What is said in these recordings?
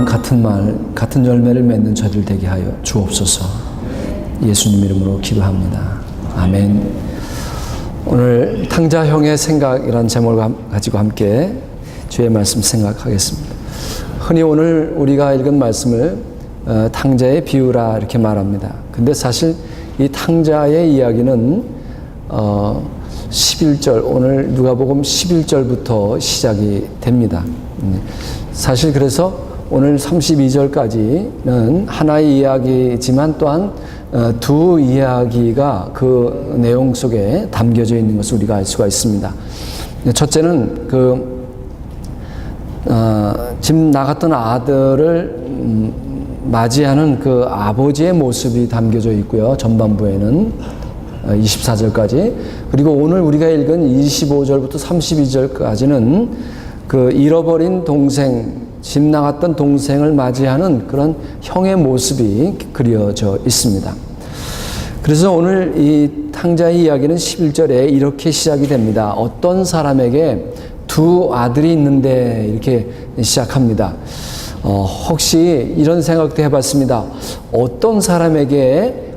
같은 말, 같은 열매를 맺는 저들 되게 하여 주옵소서. 예수님 이름으로 기도합니다. 아멘. 오늘 탕자형의 생각이라는 제목을 가지고 함께 주의 말씀 생각하겠습니다. 흔히 오늘 우리가 읽은 말씀을 탕자의 비유라 이렇게 말합니다. 근데 사실 이 탕자의 이야기는 11절, 오늘 누가복음 11절부터 시작이 됩니다. 사실 그래서 오늘 32절까지는 하나의 이야기지만 또한 두 이야기가 그 내용 속에 담겨져 있는 것을 우리가 알 수가 있습니다. 첫째는 집 나갔던 아들을 맞이하는 그 아버지의 모습이 담겨져 있고요. 전반부에는 24절까지. 그리고 오늘 우리가 읽은 25절부터 32절까지는 그 잃어버린 동생, 집 나갔던 동생을 맞이하는 그런 형의 모습이 그려져 있습니다. 그래서 오늘 이 탕자의 이야기는 11절에 이렇게 시작이 됩니다. 어떤 사람에게 두 아들이 있는데 이렇게 시작합니다. 혹시 이런 생각도 해봤습니다. 어떤 사람에게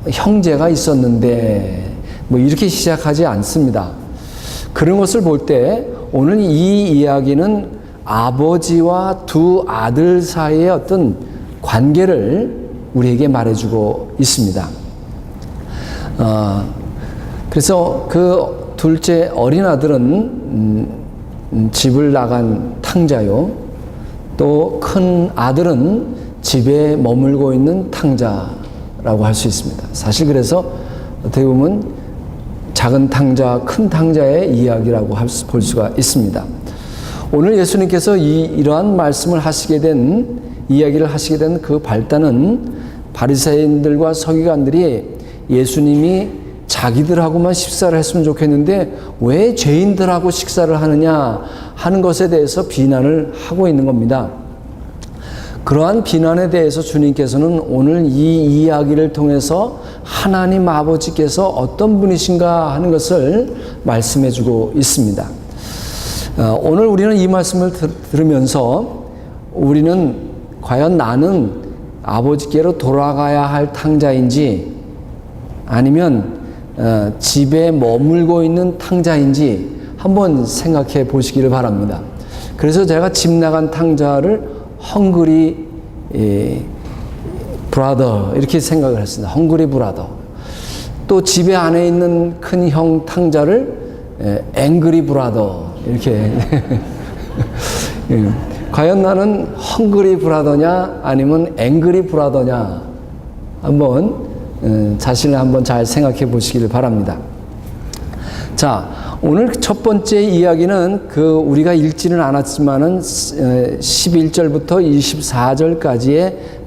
형제가 있었는데 뭐 이렇게 시작하지 않습니다. 그런 것을 볼 때 오늘 이 이야기는 아버지와 두 아들 사이의 어떤 관계를 우리에게 말해주고 있습니다. 그래서 그 둘째 어린 아들은 집을 나간 탕자요. 또 큰 아들은 집에 머물고 있는 탕자라고 할 수 있습니다. 사실 그래서 어떻게 보면 작은 탕자, 큰 탕자의 이야기라고 볼 수가 있습니다. 오늘 예수님께서 이러한 말씀을 하시게 된, 이야기를 하시게 된 그 발단은 바리새인들과 서기관들이 예수님이 자기들하고만 식사를 했으면 좋겠는데 왜 죄인들하고 식사를 하느냐 하는 것에 대해서 비난을 하고 있는 겁니다. 그러한 비난에 대해서 주님께서는 오늘 이 이야기를 통해서 하나님 아버지께서 어떤 분이신가 하는 것을 말씀해 주고 있습니다. 오늘 우리는 이 말씀을 들으면서 우리는 과연 나는 아버지께로 돌아가야 할 탕자인지 아니면 집에 머물고 있는 탕자인지 한번 생각해 보시기를 바랍니다. 그래서 제가 집 나간 탕자를 헝그리 브라더 이렇게 생각을 했습니다. 헝그리 브라더. 또 집에 안에 있는 큰 형 탕자를 앵그리 브라더 이렇게 과연 나는 헝그리 브라더냐 아니면 앵그리 브라더냐 한번 자신을 한번 잘 생각해 보시기를 바랍니다. 자, 오늘 첫 번째 이야기는 우리가 읽지는 않았지만은 11절부터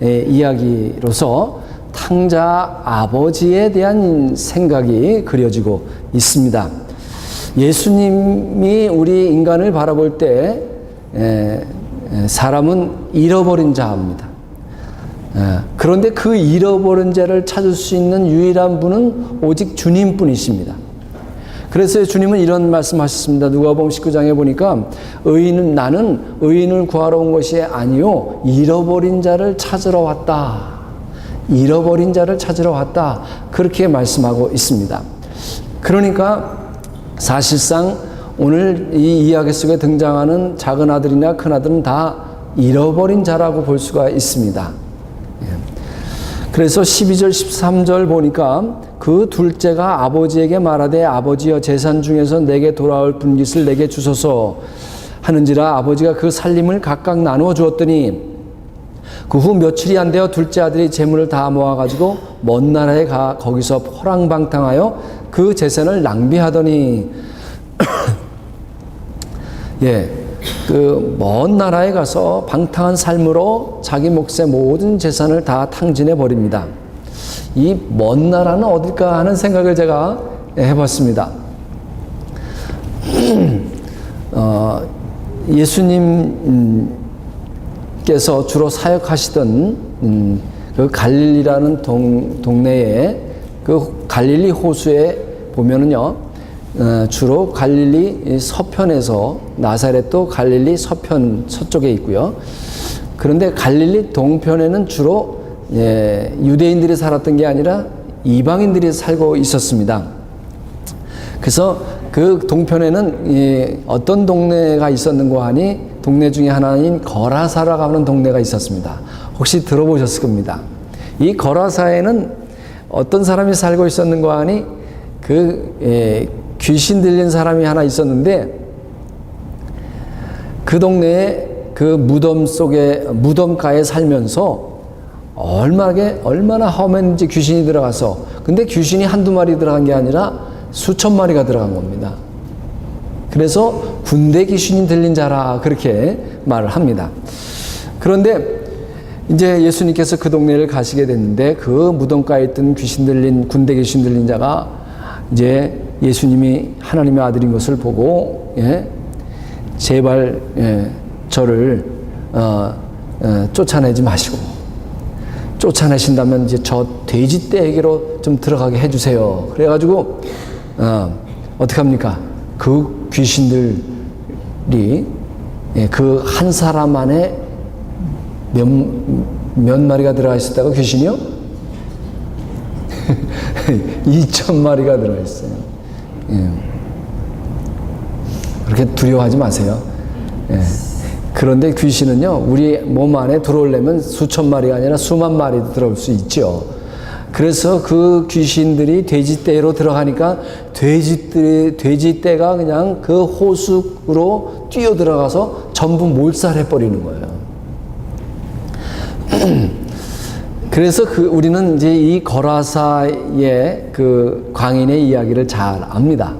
24절까지의 이야기로서 탕자 아버지에 대한 생각이 그려지고 있습니다. 예수님이 우리 인간을 바라볼 때 사람은 잃어버린 자입니다. 그런데 그 잃어버린 자를 찾을 수 있는 유일한 분은 오직 주님뿐이십니다. 그래서 주님은 이런 말씀하셨습니다. 누가복음 19장에 보니까 나는 의인을 구하러 온 것이 아니요 잃어버린 자를 찾으러 왔다. 잃어버린 자를 찾으러 왔다. 그렇게 말씀하고 있습니다. 그러니까 사실상 오늘 이 이야기 속에 등장하는 작은 아들이나 큰 아들은 다 잃어버린 자라고 볼 수가 있습니다. 그래서 12절 13절 보니까 그 둘째가 아버지에게 말하되 아버지여 재산 중에서 내게 돌아올 분깃을 내게 주소서 하는지라 아버지가 그 살림을 각각 나누어 주었더니 그 후 며칠이 안 되어 둘째 아들이 재물을 다 모아가지고 먼 나라에 가 거기서 포랑방탕하여 그 재산을 낭비하더니 그 먼 나라에 가서 방탕한 삶으로 자기 몫의 모든 재산을 다 탕진해 버립니다. 이 먼 나라는 어딜까 하는 생각을 제가 해봤습니다. 예수님께서 주로 사역하시던 그 갈릴리라는 동네에 그 갈릴리 호수에 보면은요, 주로 갈릴리 서편에서 나사렛도 갈릴리 서편 서쪽에 있고요. 그런데 갈릴리 동편에는 주로 유대인들이 살았던 게 아니라 이방인들이 살고 있었습니다. 그래서 그 동편에는 어떤 동네가 있었는가 하니 동네 중에 하나인 거라사라고 하는 동네가 있었습니다. 혹시 들어보셨을 겁니다. 이 거라사에는 어떤 사람이 살고 있었는가 하니 귀신 들린 사람이 하나 있었는데 그 동네에 그 무덤 속에 무덤가에 살면서 얼마나 험했는지 귀신이 들어가서, 근데 귀신이 한두 마리 들어간 게 아니라 수천 마리가 들어간 겁니다. 그래서 군대 귀신이 들린 자라 그렇게 말을 합니다. 그런데 이제 예수님께서 그 동네를 가시게 됐는데 그 무덤가에 있던 군대 귀신 들린 자가 이제 예수님이 하나님의 아들인 것을 보고 제발 저를 쫓아내지 마시고, 쫓아내신다면 이제 저 돼지 떼에게로 좀 들어가게 해주세요. 그래가지고 어떻게 합니까? 그 귀신들이 그 한 사람 안에 몇 마리가 들어가 있었다고 귀신이요? 2,000마리가 들어가 있어요. 그렇게 두려워하지 마세요. 그런데 귀신은요, 우리 몸 안에 들어오려면 수천 마리가 아니라 수만 마리도 들어올 수 있죠. 그래서 그 귀신들이 돼지떼로 들어가니까 돼지떼가 그냥 그 호숫으로 뛰어 들어가서 전부 몰살해 버리는 거예요. 그래서 우리는 이제 이 거라사의 그 광인의 이야기를 잘 압니다.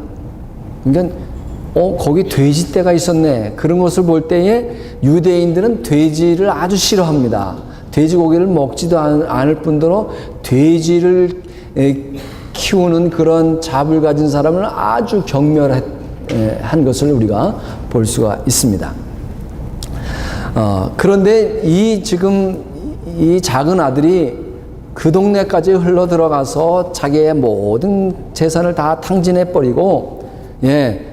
그러니까 거기 돼지떼가 있었네. 그런 것을 볼 때에 유대인들은 돼지를 아주 싫어합니다. 돼지고기를 먹지도 않을 뿐더러 돼지를 키우는 그런 잡을 가진 사람을 아주 경멸한 것을 우리가 볼 수가 있습니다. 그런데 지금 이 작은 아들이 그 동네까지 흘러 들어가서 자기의 모든 재산을 다 탕진해 버리고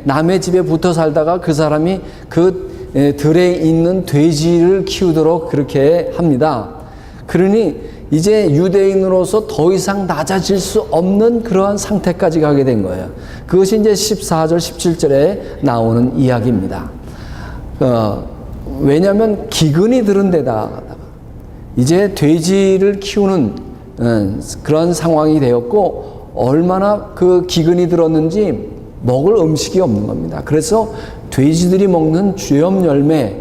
남의 집에 붙어 살다가 그 사람이 그 들에 있는 돼지를 키우도록 그렇게 합니다. 그러니 이제 유대인으로서 더 이상 낮아질 수 없는 그러한 상태까지 가게 된 거예요. 그것이 이제 14절, 17절에 나오는 이야기입니다. 왜냐하면 기근이 들은 데다가 이제 돼지를 키우는 그런 상황이 되었고, 얼마나 그 기근이 들었는지 먹을 음식이 없는 겁니다. 그래서 돼지들이 먹는 죄염 열매,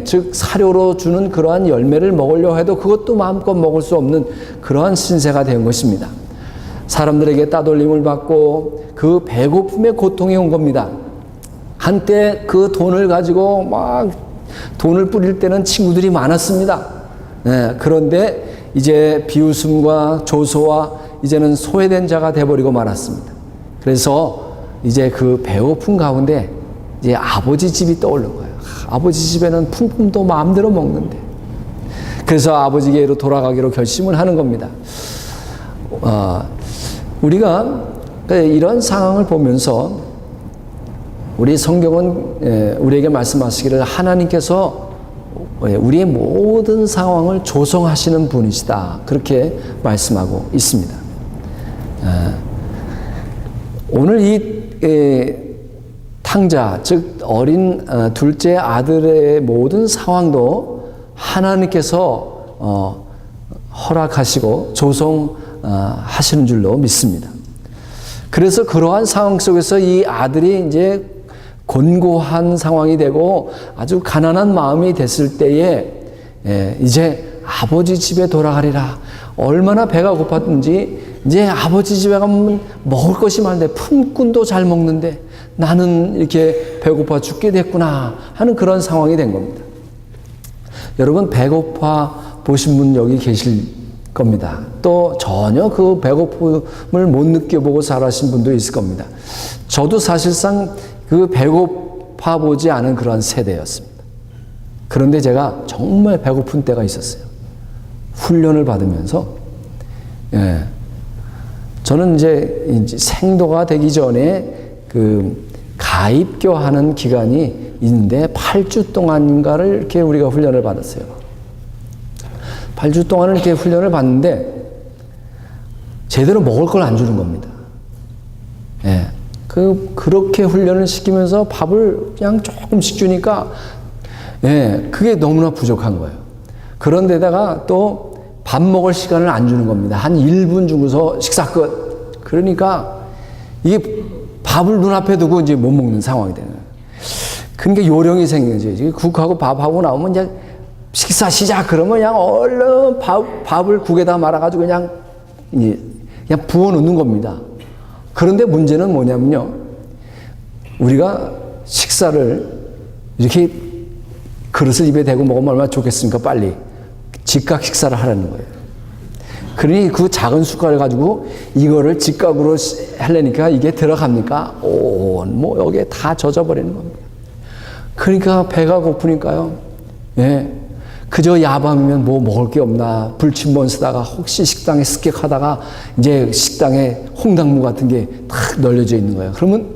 즉 사료로 주는 그러한 열매를 먹으려 해도 그것도 마음껏 먹을 수 없는 그러한 신세가 된 것입니다. 사람들에게 따돌림을 받고 그 배고픔의 고통이 온 겁니다. 한때 그 돈을 가지고 막 돈을 뿌릴 때는 친구들이 많았습니다. 그런데 이제 비웃음과 조소와 이제는 소외된 자가 돼버리고 말았습니다. 그래서 이제 그 배고픈 가운데 이제 아버지 집이 떠오른 거예요. 아버지 집에는 품품도 마음대로 먹는데. 그래서 아버지께로 돌아가기로 결심을 하는 겁니다. 우리가 이런 상황을 보면서 우리 성경은 우리에게 말씀하시기를 하나님께서 우리의 모든 상황을 조성하시는 분이시다, 그렇게 말씀하고 있습니다. 오늘 이 탕자, 즉 어린 둘째 아들의 모든 상황도 하나님께서 허락하시고 조성하시는 줄로 믿습니다. 그래서 그러한 상황 속에서 이 아들이 이제 곤고한 상황이 되고 아주 가난한 마음이 됐을 때에 이제 아버지 집에 돌아가리라. 얼마나 배가 고팠든지 이제 아버지 집에 가면 먹을 것이 많은데, 품꾼도 잘 먹는데 나는 이렇게 배고파 죽게 됐구나 하는 그런 상황이 된 겁니다. 여러분, 배고파 보신 분 여기 계실 겁니다. 또 전혀 그 배고픔을 못 느껴보고 살아신 분도 있을 겁니다. 저도 사실상 그 배고파 보지 않은 그런 세대였습니다. 그런데 제가 정말 배고픈 때가 있었어요. 훈련을 받으면서, 저는 이제 생도가 되기 전에 그 가입교하는 기간이 있는데 8주 동안인가를 이렇게 우리가 훈련을 받았어요. 8주 동안을 이렇게 훈련을 받는데 제대로 먹을 걸 안 주는 겁니다. 예. 그렇게 훈련을 시키면서 밥을 그냥 조금씩 주니까, 예, 그게 너무나 부족한 거예요. 그런데다가 또 밥 먹을 시간을 안 주는 겁니다. 한 1분 주고서 식사 끝. 그러니까 이게 밥을 눈앞에 두고 이제 못 먹는 상황이 되는 거예요. 그러니까 요령이 생긴 거죠. 국하고 밥하고 나오면 이제 식사 시작 그러면 그냥 얼른 밥을 국에다 말아가지고 그냥 부어 놓는 겁니다. 그런데 문제는 뭐냐면요. 우리가 식사를 이렇게 그릇을 입에 대고 먹으면 얼마나 좋겠습니까? 빨리. 직각 식사를 하라는 거예요. 그러니 그 작은 숟갈을 가지고 이거를 직각으로 하려니까 이게 들어갑니까? 뭐 여기에 다 젖어버리는 겁니다. 그러니까 배가 고프니까요. 예. 그저 야밤이면 뭐 먹을 게 없나 불침번 쓰다가 혹시 식당에 습격하다가 이제 식당에 홍당무 같은 게 탁 널려져 있는 거예요. 그러면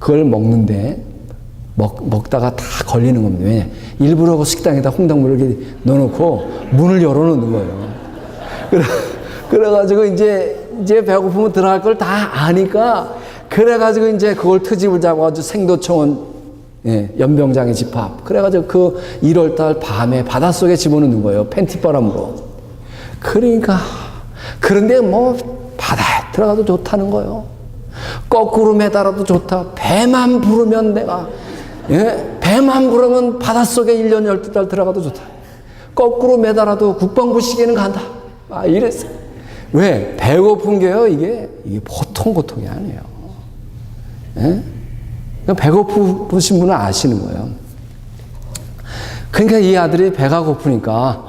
그걸 먹는데 먹다가 다 걸리는 겁니다. 왜냐? 일부러 그 식당에다 홍당무를 이렇게 넣어놓고 문을 열어놓는 거예요. 그래가지고 이제 배고프면 들어갈 걸 다 아니까 그래가지고 이제 그걸 트집을 잡아가지고 생도청원 예, 연병장에 집합. 그래가지고 그 1월달 밤에 바닷속에 집어넣는 거예요. 팬티바람으로. 그러니까 그런데 뭐 바다에 들어가도 좋다는 거예요. 거꾸로 매달아도 좋다. 배만 부르면 내가 예, 배만 부르면 바닷속에 1년 12달 들어가도 좋다. 거꾸로 매달아도 국방부 시계는 간다. 이랬어요. 왜? 배고픈 게요. 이게 보통 고통이 아니에요. 예? 배고프신 분은 아시는 거예요. 그러니까 이 아들이 배가 고프니까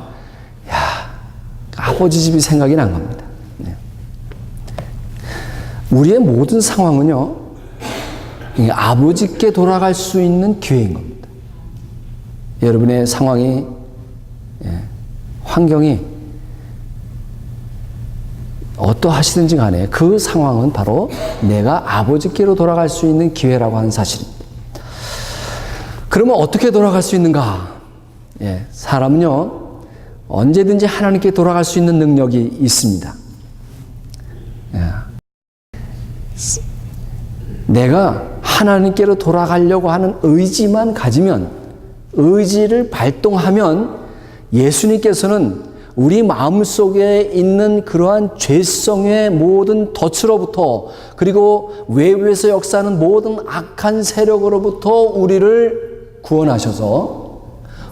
아버지 집이 생각이 난 겁니다. 네. 우리의 모든 상황은요. 아버지께 돌아갈 수 있는 기회인 겁니다. 여러분의 상황이 환경이 어떠하시든지 간에 그 상황은 바로 내가 아버지께로 돌아갈 수 있는 기회라고 하는 사실입니다. 그러면 어떻게 돌아갈 수 있는가? 예, 사람은요, 언제든지 하나님께 돌아갈 수 있는 능력이 있습니다. 예. 내가 하나님께로 돌아가려고 하는 의지만 가지면, 의지를 발동하면 예수님께서는 우리 마음속에 있는 그러한 죄성의 모든 덫으로부터 그리고 외부에서 역사하는 모든 악한 세력으로부터 우리를 구원하셔서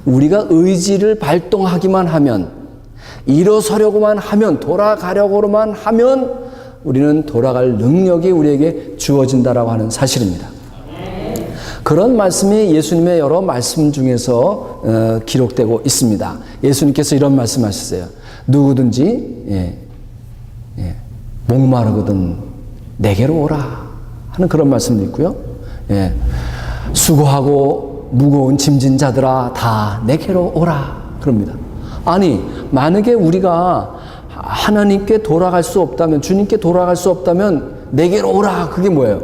우리가 의지를 발동하기만 하면 일어서려고만 하면 돌아가려고만 하면 우리는 돌아갈 능력이 우리에게 주어진다라고 하는 사실입니다. 그런 말씀이 예수님의 여러 말씀 중에서 기록되고 있습니다. 예수님께서 이런 말씀하셨어요. 누구든지 목마르거든 내게로 오라 하는 그런 말씀도 있고요. 수고하고 무거운 짐진 자들아 다 내게로 오라 그럽니다. 아니 만약에 우리가 하나님께 돌아갈 수 없다면 주님께 돌아갈 수 없다면 내게로 오라 그게 뭐예요?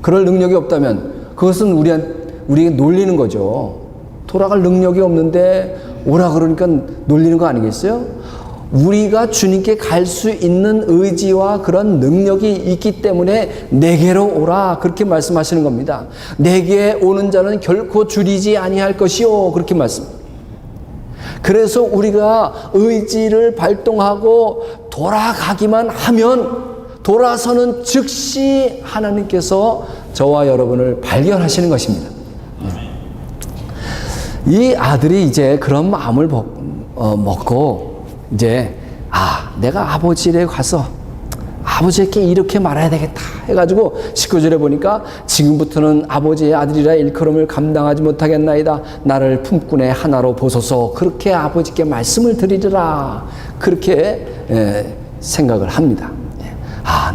그럴 능력이 없다면 그것은 우리에게 놀리는 거죠. 돌아갈 능력이 없는데 오라 그러니까 놀리는 거 아니겠어요? 우리가 주님께 갈 수 있는 의지와 그런 능력이 있기 때문에 내게로 오라 그렇게 말씀하시는 겁니다. 내게 오는 자는 결코 줄이지 아니할 것이요 그렇게 말씀합니다. 그래서 우리가 의지를 발동하고 돌아가기만 하면 돌아서는 즉시 하나님께서 저와 여러분을 발견하시는 것입니다. 이 아들이 이제 그런 마음을 먹고 이제 내가 아버지에 가서 아버지에게 이렇게 말해야 되겠다 해가지고 19절에 보니까 지금부터는 아버지의 아들이라 일컬음을 감당하지 못하겠나이다. 나를 품꾼의 하나로 보소서. 그렇게 아버지께 말씀을 드리리라. 그렇게 생각을 합니다.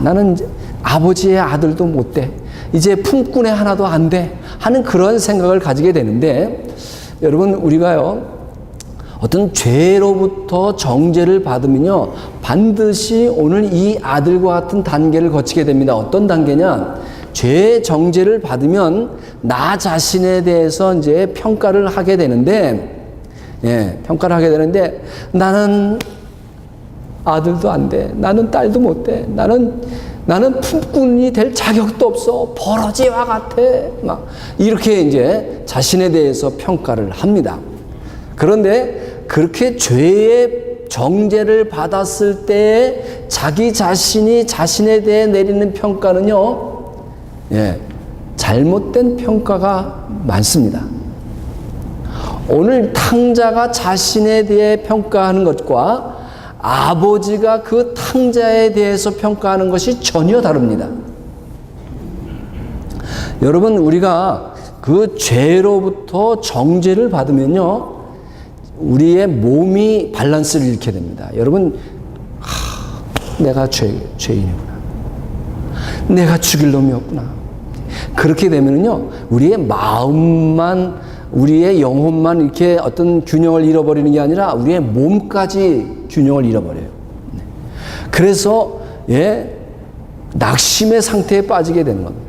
나는 아버지의 아들도 못 돼. 이제 품꾼의 하나도 안 돼. 하는 그런 생각을 가지게 되는데 여러분 우리가요. 어떤 죄로부터 정죄를 받으면요. 반드시 오늘 이 아들과 같은 단계를 거치게 됩니다. 어떤 단계냐? 죄 정죄를 받으면 나 자신에 대해서 이제 평가를 하게 되는데 평가를 하게 되는데 나는 아들도 안 돼. 나는 딸도 못 돼. 나는 품꾼이 될 자격도 없어. 버러지와 같아. 막 이렇게 이제 자신에 대해서 평가를 합니다. 그런데 그렇게 죄의 정죄를 받았을 때 자기 자신이 자신에 대해 내리는 평가는요, 잘못된 평가가 많습니다. 오늘 탕자가 자신에 대해 평가하는 것과 아버지가 그 탕자에 대해서 평가하는 것이 전혀 다릅니다. 여러분, 우리가 그 죄로부터 정죄를 받으면요, 우리의 몸이 밸런스를 잃게 됩니다. 여러분, 내가 죄인이구나. 내가 죽일 놈이었구나. 그렇게 되면요, 우리의 마음만, 우리의 영혼만 이렇게 어떤 균형을 잃어버리는 게 아니라 우리의 몸까지 균형을 잃어버려요. 그래서 낙심의 상태에 빠지게 되는 겁니다.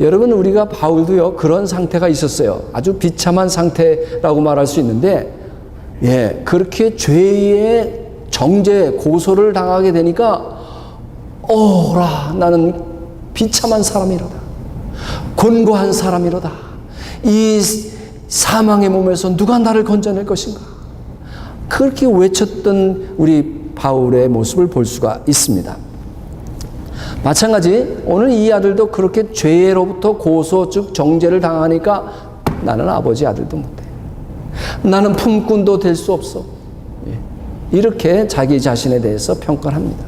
여러분, 우리가 바울도요, 그런 상태가 있었어요. 아주 비참한 상태라고 말할 수 있는데, 그렇게 죄의 정죄, 고소를 당하게 되니까, 오라, 나는 비참한 사람이로다. 곤고한 사람이로다. 이 사망의 몸에서 누가 나를 건져낼 것인가? 그렇게 외쳤던 우리 바울의 모습을 볼 수가 있습니다. 마찬가지 오늘 이 아들도 그렇게 죄로부터 고소 즉 정죄를 당하니까 나는 아버지 아들도 못해. 나는 품꾼도 될 수 없어. 이렇게 자기 자신에 대해서 평가를 합니다.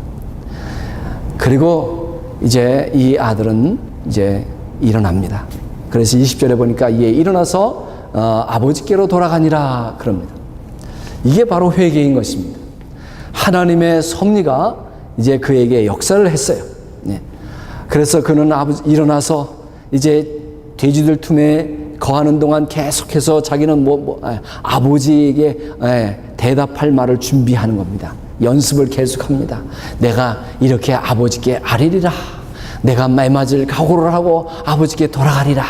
그리고 이제 이 아들은 이제 일어납니다. 그래서 20절에 보니까 이에 일어나서 아버지께로 돌아가니라 그럽니다. 이게 바로 회개인 것입니다. 하나님의 섭리가 이제 그에게 역사를 했어요. 그래서 그는 일어나서 이제 돼지들 틈에 거하는 동안 계속해서 자기는 아버지에게 대답할 말을 준비하는 겁니다. 연습을 계속합니다. 내가 이렇게 아버지께 아뢰리라. 내가 말맞을 각오를 하고 아버지께 돌아가리라.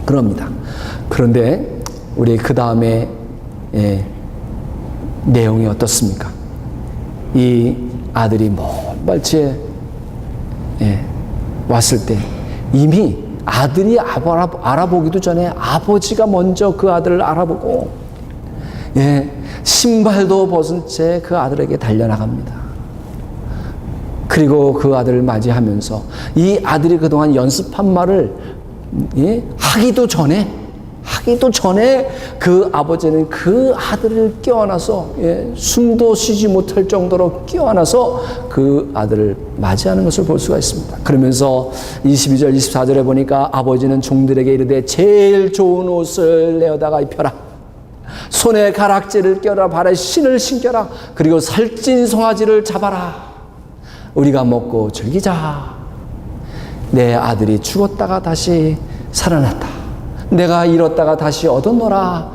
그럽니다. 그런데 우리 그 다음에 내용이 어떻습니까? 이 아들이 먼 발치에 왔을 때 이미 아들이 알아보기도 전에 아버지가 먼저 그 아들을 알아보고 신발도 벗은 채 그 아들에게 달려나갑니다. 그리고 그 아들을 맞이하면서 이 아들이 그동안 연습한 말을 하기도 전에 그 아버지는 그 아들을 껴안아서 숨도 쉬지 못할 정도로 껴안아서 그 아들을 맞이하는 것을 볼 수가 있습니다. 그러면서 22절 24절에 보니까 아버지는 종들에게 이르되 제일 좋은 옷을 내어다가 입혀라. 손에 가락지를 껴라. 발에 신을 신겨라. 그리고 살찐 송아지를 잡아라. 우리가 먹고 즐기자. 내 아들이 죽었다가 다시 살아났다. 내가 잃었다가 다시 얻었노라.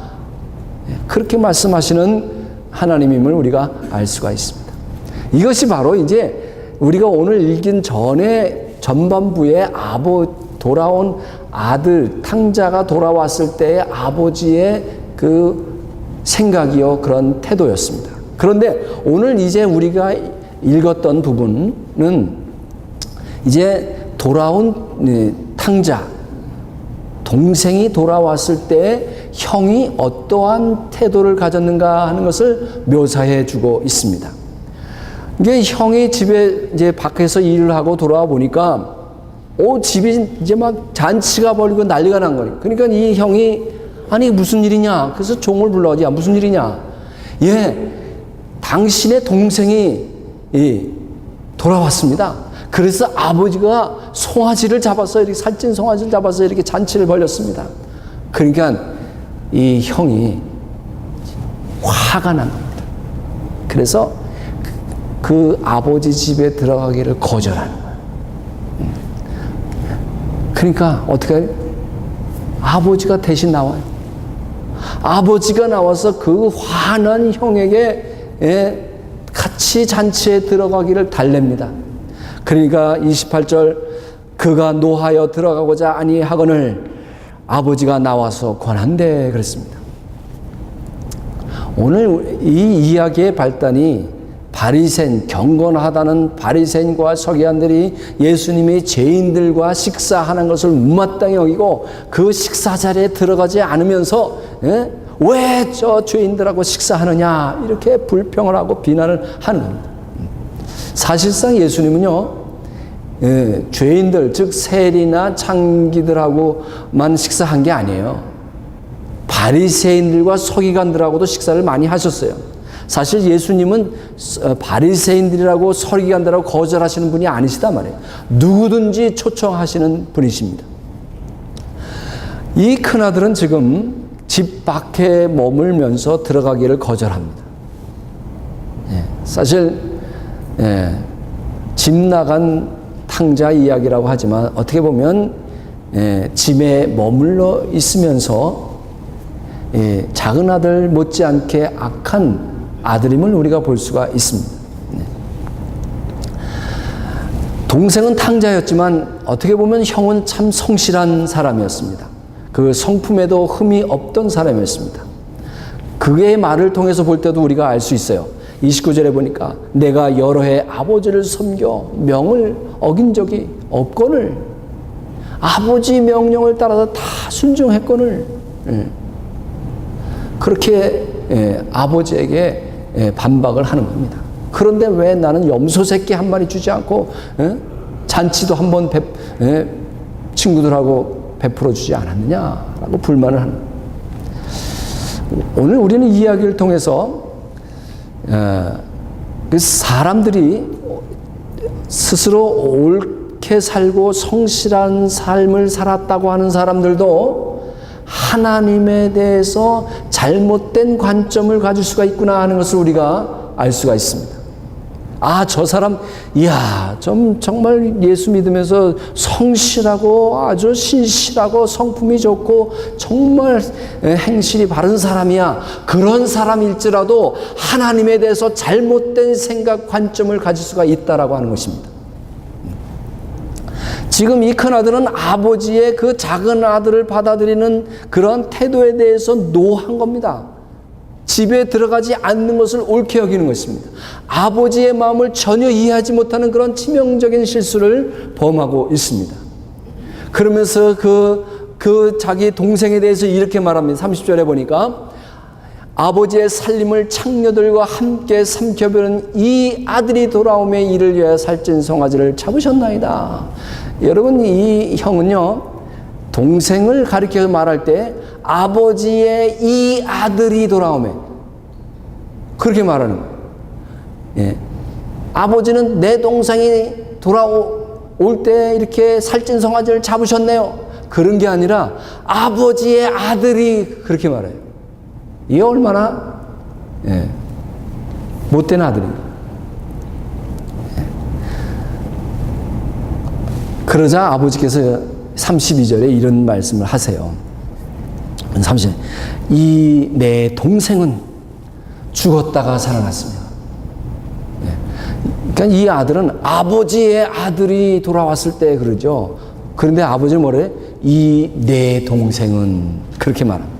그렇게 말씀하시는 하나님임을 우리가 알 수가 있습니다. 이것이 바로 이제 우리가 오늘 읽은 전반부에 돌아온 아들, 탕자가 돌아왔을 때의 아버지의 그 생각이요, 그런 태도였습니다. 그런데 오늘 이제 우리가 읽었던 부분은 이제 돌아온 탕자, 동생이 돌아왔을 때 형이 어떠한 태도를 가졌는가 하는 것을 묘사해 주고 있습니다. 이게 형이 집에 이제 밖에서 일을 하고 돌아와 보니까 집이 이제 막 잔치가 벌리고 난리가 난 거예요. 그러니까 이 형이 아니 무슨 일이냐? 그래서 종을 불러지. 무슨 일이냐? 당신의 동생이 돌아왔습니다. 그래서 아버지가 송아지를 잡아서 이렇게 살찐 송아지를 잡아서 이렇게 잔치를 벌였습니다. 그러니까 이 형이 화가 난 겁니다. 그래서 그 아버지 집에 들어가기를 거절하는 거예요. 그러니까 어떻게 해요? 아버지가 대신 나와요. 아버지가 나와서 그 화난 형에게 같이 잔치에 들어가기를 달랩니다. 그러니까 28절 그가 노하여 들어가고자 아니하거늘 아버지가 나와서 권한대 그랬습니다. 오늘 이 이야기의 발단이 바리새인, 경건하다는 바리새인과 서기관들이 예수님이 죄인들과 식사하는 것을 못마땅히 여기고 그 식사 자리에 들어가지 않으면서 왜 저 죄인들하고 식사하느냐 이렇게 불평을 하고 비난을 하는 겁니다. 사실상 예수님은요, 죄인들 즉 세리나 창기들하고만 식사한 게 아니에요. 바리새인들과 서기관들하고도 식사를 많이 하셨어요. 사실 예수님은 바리새인들이라고 서기관들하고 거절하시는 분이 아니시단 말이에요. 누구든지 초청하시는 분이십니다. 이 큰아들은 지금 집 밖에 머물면서 들어가기를 거절합니다. 사실 집 나간 탕자 이야기라고 하지만 어떻게 보면 집에 머물러 있으면서 작은 아들 못지않게 악한 아들임을 우리가 볼 수가 있습니다. 동생은 탕자였지만 어떻게 보면 형은 참 성실한 사람이었습니다. 그 성품에도 흠이 없던 사람이었습니다. 그의 말을 통해서 볼 때도 우리가 알 수 있어요. 29절에 보니까 내가 여러 해 아버지를 섬겨 명을 어긴 적이 없거늘 아버지 명령을 따라서 다 순종했거늘 그렇게 아버지에게 반박을 하는 겁니다. 그런데 왜 나는 염소 새끼 한 마리 주지 않고 잔치도 한번 친구들하고 베풀어 주지 않았느냐라고 불만을 하는 거예요. 오늘 우리는 이 이야기를 통해서 그 사람들이 스스로 옳게 살고 성실한 삶을 살았다고 하는 사람들도 하나님에 대해서 잘못된 관점을 가질 수가 있구나 하는 것을 우리가 알 수가 있습니다. 아, 저 사람, 이야, 정말 예수 믿으면서 성실하고 아주 신실하고 성품이 좋고 정말 행실이 바른 사람이야. 그런 사람일지라도 하나님에 대해서 잘못된 생각, 관점을 가질 수가 있다라고 하는 것입니다. 지금 이 큰아들은 아버지의 그 작은 아들을 받아들이는 그런 태도에 대해서 노한 겁니다. 집에 들어가지 않는 것을 옳게 여기는 것입니다. 아버지의 마음을 전혀 이해하지 못하는 그런 치명적인 실수를 범하고 있습니다. 그러면서 그 자기 동생에 대해서 이렇게 말합니다. 30절에 보니까 아버지의 살림을 창녀들과 함께 삼켜버린 이 아들이 돌아오매 이를 위하여 살찐 송아지를 잡으셨나이다. 여러분, 이 형은요, 동생을 가리켜 말할 때 아버지의 이 아들이 돌아오매 그렇게 말하는 거예요. 예. 아버지는 내 동생이 돌아올 때 이렇게 살찐 송아지를 잡으셨네요. 그런 게 아니라 아버지의 아들이 그렇게 말해요. 이게 얼마나 못된 아들인가. 그러자 아버지께서 32절에 이런 말씀을 하세요. 30절. 이 내 동생은 죽었다가 살아났습니다. 그러니까 이 아들은 아버지의 아들이 돌아왔을 때 그러죠. 그런데 아버지는 뭐래? 이 내 동생은 그렇게 말합니다.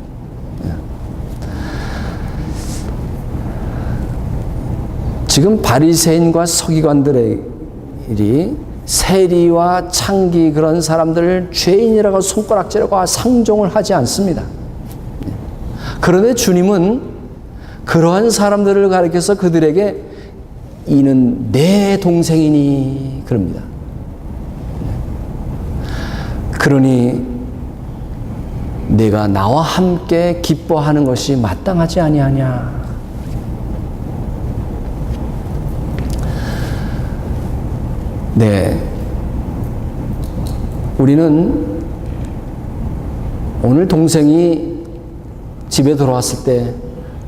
지금 바리새인과 서기관들이 세리와 창기 그런 사람들을 죄인이라고 손가락질하고 상종을 하지 않습니다. 그런데 주님은 그러한 사람들을 가리켜서 그들에게 이는 내 동생이니 그럽니다. 그러니 내가 나와 함께 기뻐하는 것이 마땅하지 아니하냐. 네, 우리는 오늘 동생이 집에 돌아왔을 때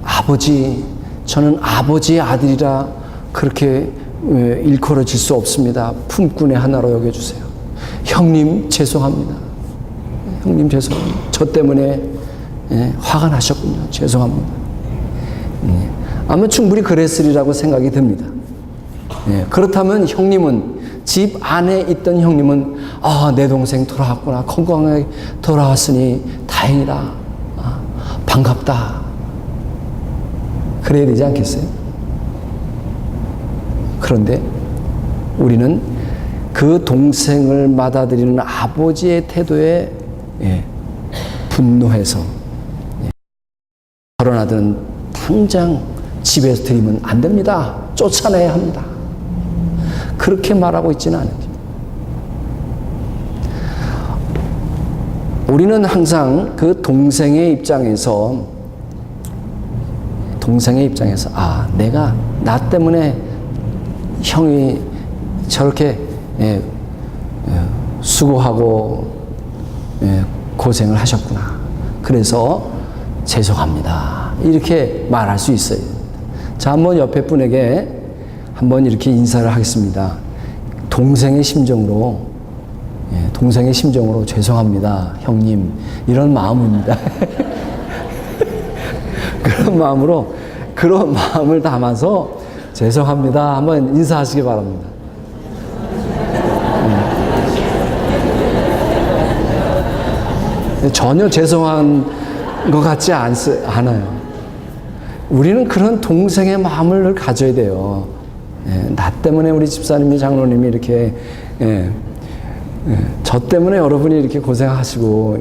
아버지, 저는 아버지의 아들이라 그렇게 일컬어질 수 없습니다. 품꾼의 하나로 여겨주세요. 형님 죄송합니다. 형님 죄송합니다. 저 때문에 화가 나셨군요. 죄송합니다. 아마 충분히 그랬으리라고 생각이 듭니다. 그렇다면 형님은 집 안에 있던 형님은 내 동생 돌아왔구나. 건강하게 돌아왔으니 다행이다. 반갑다. 그래야 되지 않겠어요? 그런데 우리는 그 동생을 받아들이는 아버지의 태도에 분노해서 저런 아들은 당장 집에서 들이면 안 됩니다. 쫓아내야 합니다. 그렇게 말하고 있지는 않아요. 우리는 항상 그 동생의 입장에서 내가 나 때문에 형이 저렇게 수고하고 고생을 하셨구나. 그래서 죄송합니다. 이렇게 말할 수 있어요. 자, 한번 옆에 분에게 한번 이렇게 인사를 하겠습니다. 동생의 심정으로 죄송합니다, 형님. 이런 마음입니다. 그런 마음을 담아서 죄송합니다. 한번 인사하시기 바랍니다. 전혀 죄송한 것 같지 않아요. 우리는 그런 동생의 마음을 가져야 돼요. 나 때문에 우리 집사님이, 장로님이 이렇게, 저 때문에 여러분이 이렇게 고생하시고,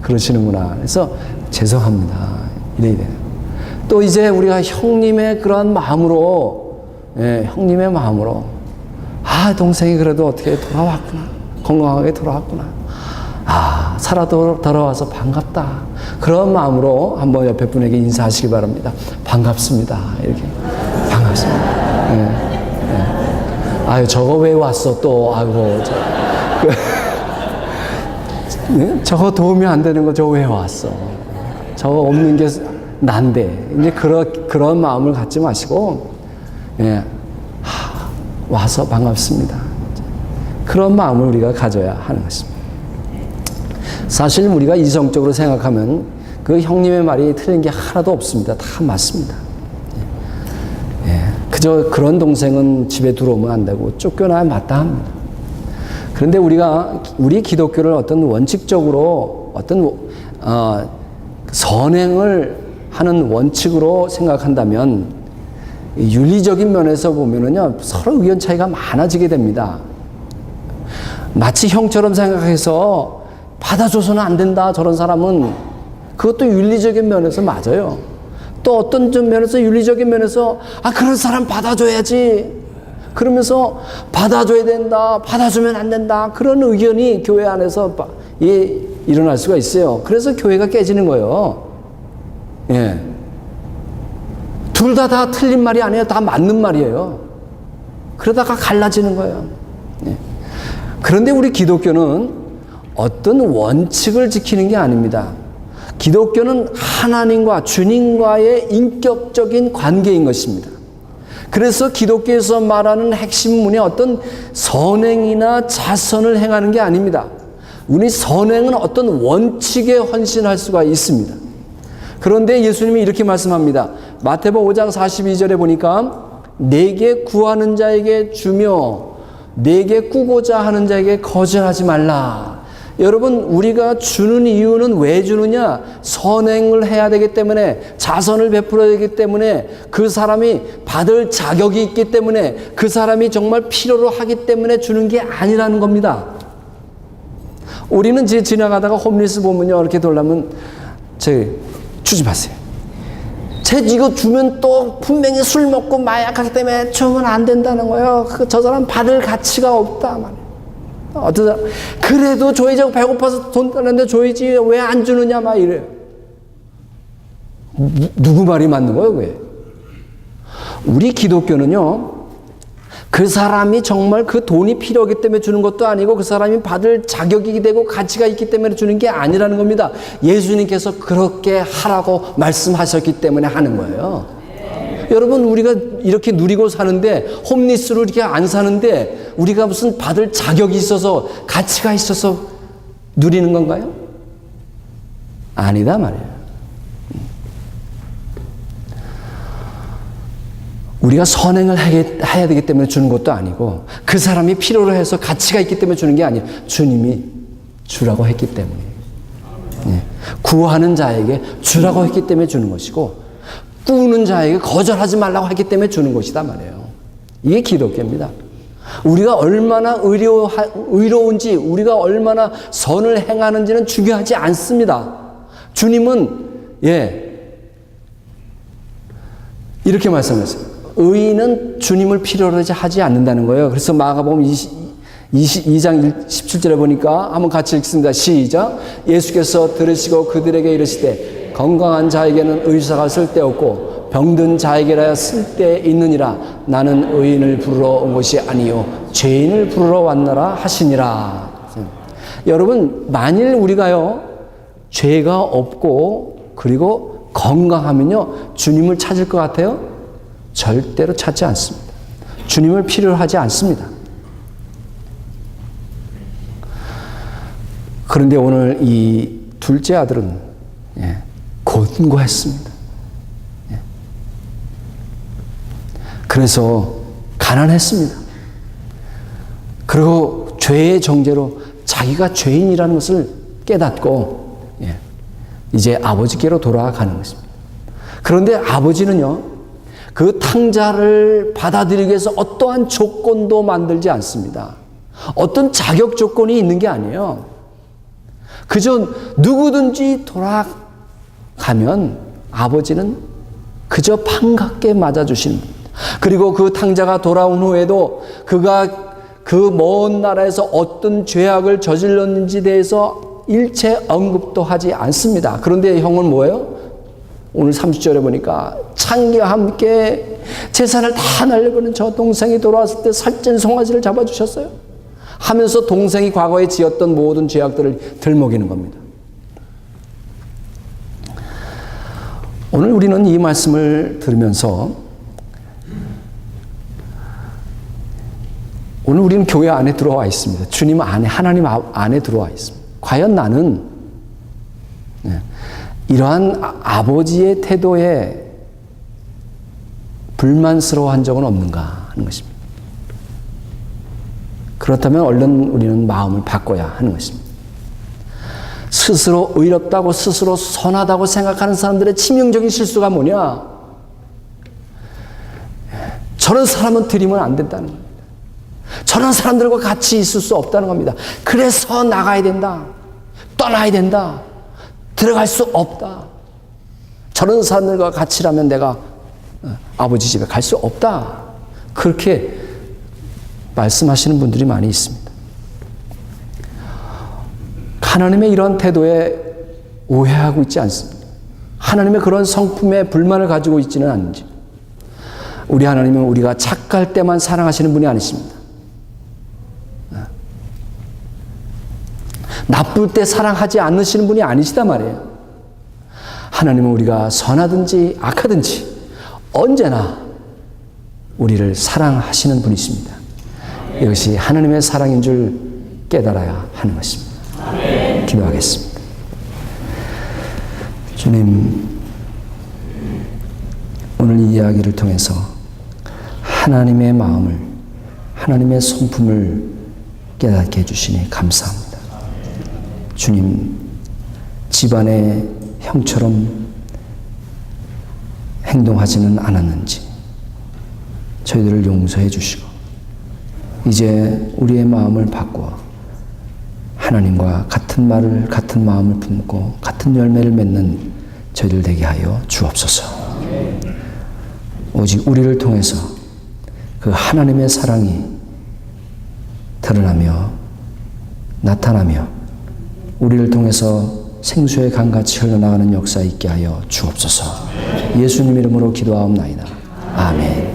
그러시는구나. 그래서 죄송합니다. 이래야 돼요. 또 이제 우리가 형님의 그러한 마음으로, 동생이 그래도 어떻게 돌아왔구나. 건강하게 돌아왔구나. 살아 돌아와서 반갑다. 그런 마음으로 한번 옆에 분에게 인사하시기 바랍니다. 반갑습니다. 이렇게. 반갑습니다. 아유, 저거 왜 왔어, 또. 아이고, 저거 도움이 안 되는 거, 저거 왜 왔어. 저거 없는 게 난데. 이제 그런 마음을 갖지 마시고, 와서 반갑습니다. 그런 마음을 우리가 가져야 하는 것입니다. 사실 우리가 이성적으로 생각하면 그 형님의 말이 틀린 게 하나도 없습니다. 다 맞습니다. 그저 그런 동생은 집에 들어오면 안 되고 쫓겨나야 마땅합니다. 그런데 우리 기독교를 어떤 원칙적으로 어떤 선행을 하는 원칙으로 생각한다면 윤리적인 면에서 보면은요, 서로 의견 차이가 많아지게 됩니다. 마치 형처럼 생각해서 받아줘서는 안 된다, 저런 사람은. 그것도 윤리적인 면에서 맞아요. 또 어떤 면에서, 윤리적인 면에서, 그런 사람 받아줘야지. 그러면서 받아줘야 된다, 받아주면 안 된다. 그런 의견이 교회 안에서 일어날 수가 있어요. 그래서 교회가 깨지는 거예요. 둘 다 틀린 말이 아니에요. 다 맞는 말이에요. 그러다가 갈라지는 거예요. 그런데 우리 기독교는 어떤 원칙을 지키는 게 아닙니다. 기독교는 하나님과 주님과의 인격적인 관계인 것입니다. 그래서 기독교에서 말하는 핵심문이 어떤 선행이나 자선을 행하는 게 아닙니다. 우리 선행은 어떤 원칙에 헌신할 수가 있습니다. 그런데 예수님이 이렇게 말씀합니다. 마태복음 5장 42절에 보니까 내게 구하는 자에게 주며 내게 꾸고자 하는 자에게 거절하지 말라. 여러분, 우리가 주는 이유는 왜 주느냐? 선행을 해야 되기 때문에, 자선을 베풀어야 되기 때문에, 그 사람이 받을 자격이 있기 때문에, 그 사람이 정말 필요로 하기 때문에 주는 게 아니라는 겁니다. 우리는 지나가다가 홈리스 보면요, 이렇게 돌라면 주지 마세요. 이거 주면 또 분명히 술 먹고 마약하기 때문에 주면 안 된다는 거예요. 저 사람 받을 가치가 없다 말이에요. 어떤 사람 그래도 줘야지, 배고파서 돈 달라는데 줘야지 왜 안 주느냐 막 이래요. 누구 말이 맞는 거예요, 그게? 우리 기독교는요, 그 사람이 정말 그 돈이 필요하기 때문에 주는 것도 아니고, 그 사람이 받을 자격이 되고 가치가 있기 때문에 주는 게 아니라는 겁니다. 예수님께서 그렇게 하라고 말씀하셨기 때문에 하는 거예요. 여러분, 우리가 이렇게 누리고 사는데, 홈리스로 이렇게 안 사는데, 우리가 무슨 받을 자격이 있어서, 가치가 있어서 누리는 건가요? 아니다 말이에요. 우리가 선행을 해야 되기 때문에 주는 것도 아니고, 그 사람이 필요로 해서 가치가 있기 때문에 주는 게 아니에요. 주님이 주라고 했기 때문에. 구하는 자에게 주라고 했기 때문에 주는 것이고, 꾸는 자에게 거절하지 말라고 했기 때문에 주는 것이다 말이에요. 이게 기독교입니다. 우리가 얼마나 의로운지, 우리가 얼마나 선을 행하는지는 중요하지 않습니다. 주님은 이렇게 말씀하셨어요. 의인은 주님을 필요로 하지 않는다는 거예요. 그래서 마가복음 22장 17절에 보니까 한번 같이 읽습니다. 시작. 예수께서 들으시고 그들에게 이르시되 건강한 자에게는 의사가 쓸데없고 병든 자에게라야 쓸데있느니라. 나는 의인을 부르러 온 것이 아니요 죄인을 부르러 왔노라 하시니라. 여러분, 만일 우리가요 죄가 없고 그리고 건강하면요 주님을 찾을 것 같아요? 절대로 찾지 않습니다. 주님을 필요로 하지 않습니다. 그런데 오늘 이 둘째 아들은 곤고했습니다. 그래서 가난했습니다. 그리고 죄의 정죄로 자기가 죄인이라는 것을 깨닫고 이제 아버지께로 돌아가는 것입니다. 그런데 아버지는요, 그 탕자를 받아들이기 위해서 어떠한 조건도 만들지 않습니다. 어떤 자격 조건이 있는 게 아니에요. 그저 누구든지 돌아가면 아버지는 그저 반갑게 맞아주시는 겁니다. 그리고 그 탕자가 돌아온 후에도 그가 그 먼 나라에서 어떤 죄악을 저질렀는지에 대해서 일체 언급도 하지 않습니다. 그런데 형은 뭐예요? 오늘 30절에 보니까 창기와 함께 재산을 다 날려버린 저 동생이 돌아왔을 때 살찐 송아지를 잡아주셨어요. 하면서 동생이 과거에 지었던 모든 죄악들을 들먹이는 겁니다. 오늘 우리는 이 말씀을 들으면서 오늘 우리는 교회 안에 들어와 있습니다. 주님 안에, 하나님 안에 들어와 있습니다. 과연 나는 이러한 아버지의 태도에 불만스러워한 적은 없는가 하는 것입니다. 그렇다면 얼른 우리는 마음을 바꿔야 하는 것입니다. 스스로 의롭다고 스스로 선하다고 생각하는 사람들의 치명적인 실수가 뭐냐? 저런 사람은 드리면 안 된다는 겁니다. 저런 사람들과 같이 있을 수 없다는 겁니다. 그래서 나가야 된다. 떠나야 된다. 들어갈 수 없다. 저런 사람들과 같이라면 내가 아버지 집에 갈 수 없다. 그렇게 말씀하시는 분들이 많이 있습니다. 하나님의 이런 태도에 오해하고 있지 않습니다. 하나님의 그런 성품에 불만을 가지고 있지는 않은지. 우리 하나님은 우리가 착할 때만 사랑하시는 분이 아니십니다. 나쁠 때 사랑하지 않으시는 분이 아니시단 말이에요. 하나님은 우리가 선하든지 악하든지 언제나 우리를 사랑하시는 분이십니다. 이것이 하나님의 사랑인 줄 깨달아야 하는 것입니다. 기도하겠습니다. 주님, 오늘 이 이야기를 통해서 하나님의 마음을, 하나님의 성품을 깨닫게 해주시니 감사합니다. 주님, 집안의 형처럼 행동하지는 않았는지 저희들을 용서해 주시고 이제 우리의 마음을 바꾸어 하나님과 같은 말을, 같은 마음을 품고 같은 열매를 맺는 저희들 되게 하여 주옵소서. 오직 우리를 통해서 그 하나님의 사랑이 드러나며 나타나며 우리를 통해서 생수의 강같이 흘러나가는 역사 있게 하여 주옵소서. 예수님 이름으로 기도하옵나이다. 아멘.